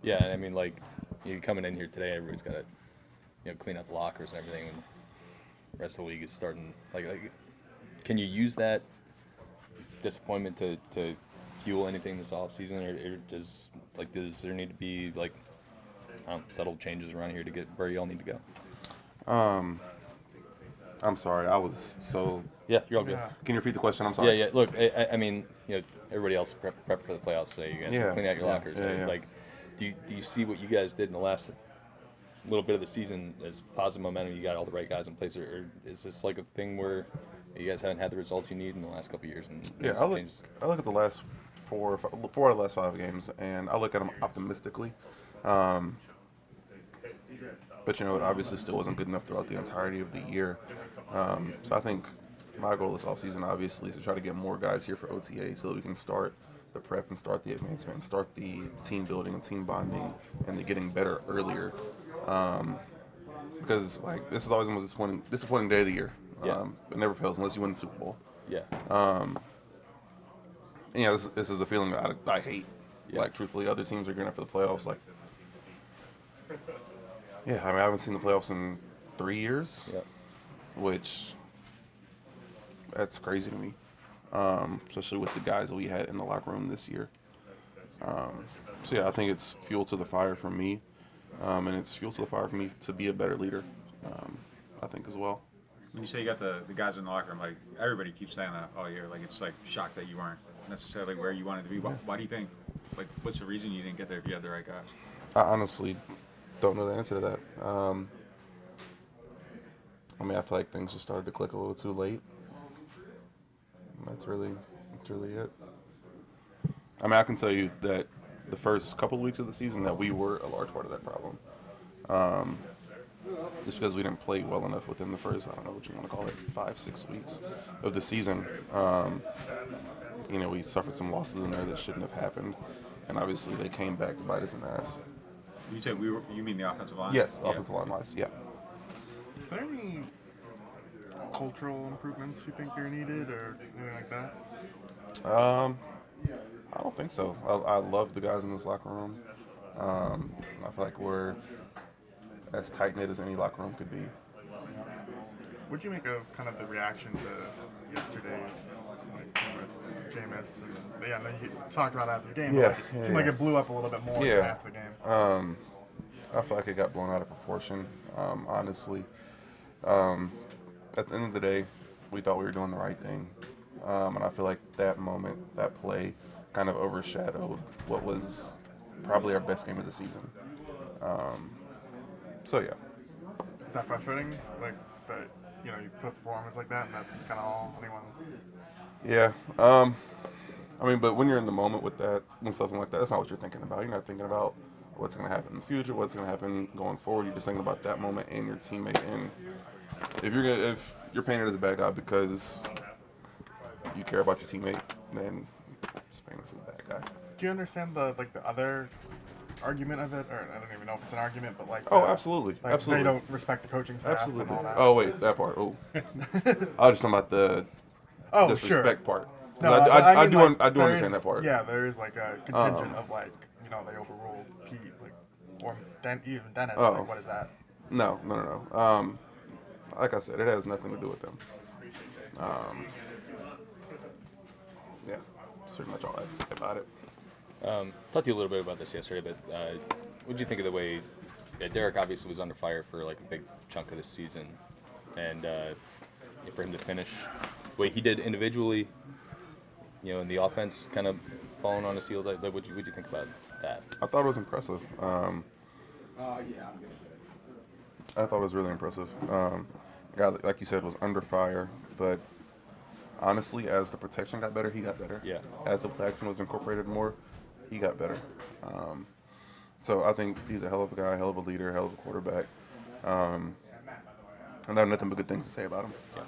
Yeah, I mean, like, you coming in here today, everybody's got to, clean up the lockers and everything, and the rest of the league is starting. Like, can you use that disappointment to fuel anything this off season, or does there need to be like subtle changes around here to get where y'all need to go? I'm sorry, I was so. Yeah, you're all good. Yeah. Can you repeat the question? I'm sorry. Yeah. Look, I mean, everybody else prep for the playoffs today. You guys Yeah, clean out your yeah, lockers. yeah. Like, do you see what you guys did in the last little bit of the season as positive momentum? You got all the right guys in place, or is this like a thing where you guys haven't had the results you need in the last couple of years? And Yeah, I look at the last four out of the last 5 games, and I look at them optimistically. But it obviously still wasn't good enough throughout the entirety of the year. So I think my goal this offseason obviously is to try to get more guys here for OTA so that we can start the prep and start the advancement and start the team building and team bonding and the getting better earlier. Because this is always the most disappointing day of the year. Yeah. It never fails unless you win the Super Bowl. Yeah. And this is a feeling that I hate. Yeah. Like, truthfully, other teams are going for the playoffs. I haven't seen the playoffs in 3 years, Yeah. which that's crazy to me, especially with the guys that we had in the locker room this year. I think it's fuel to the fire for me, and it's fuel to the fire for me to be a better leader, I think, as well. When you say you got the guys in the locker room, like everybody keeps saying that all year, like it's like shocked that you weren't necessarily where you wanted to be. Why do you think? Like, what's the reason you didn't get there if you had the right guys? I honestly don't know the answer to that. I feel like things just started to click a little too late. That's really it. I can tell you that the first couple of weeks of the season that we were a large part of that problem. Just because we didn't play well enough within the first, I don't know what you want to call it, 5-6 weeks of the season. We suffered some losses in there that shouldn't have happened, and obviously they came back to bite us in the ass. You say you mean the offensive line? Yes, offensive line wise, yeah. Are there any cultural improvements you think are needed or anything like that? I don't think so. I love the guys in this locker room. I feel like we're as tight-knit as any locker room could be. What'd you make of kind of the reaction to yesterday's, with Jameis? And, I know you talked about it after the game. Yeah, But it seemed like it blew up a little bit more after the game. I feel like it got blown out of proportion, honestly. At the end of the day, we thought we were doing the right thing. And I feel like that moment, that play, kind of overshadowed what was probably our best game of the season. Yeah. Is that frustrating? Like, that, you put a performance like that and that's kind of all anyone's... Yeah. But when you're in the moment with that, when something like that, that's not what you're thinking about. You're not thinking about what's going to happen in the future, what's going to happen going forward. You're just thinking about that moment and your teammate. And if you're painted as a bad guy because you care about your teammate, then just paint us as a bad guy. Do you understand the other argument of it, or I don't even know if it's an argument, but Absolutely, like absolutely. They don't respect the coaching staff Absolutely. and all that. Oh wait, that part. Oh, I was just talking about the disrespect part. No, I do there understand is, that part. Yeah, there is like a contingent of they overruled Pete, or even Dennis. Oh. What is that? No. Like I said, it has nothing to do with them. Yeah, that's pretty much all I had to say about it. Talked to you a little bit about this yesterday, but what did you think of the way Derek obviously was under fire for like a big chunk of this season, and for him to finish the way he did individually, in the offense kind of falling on his heels? What would you think about that? I thought it was impressive. I thought it was really impressive. Guy, like you said, was under fire, but honestly, as the protection got better, he got better. Yeah. As the protection was incorporated more, he got better. So I think he's a hell of a guy, hell of a leader, hell of a quarterback. And I have nothing but good things to say about him. Yeah.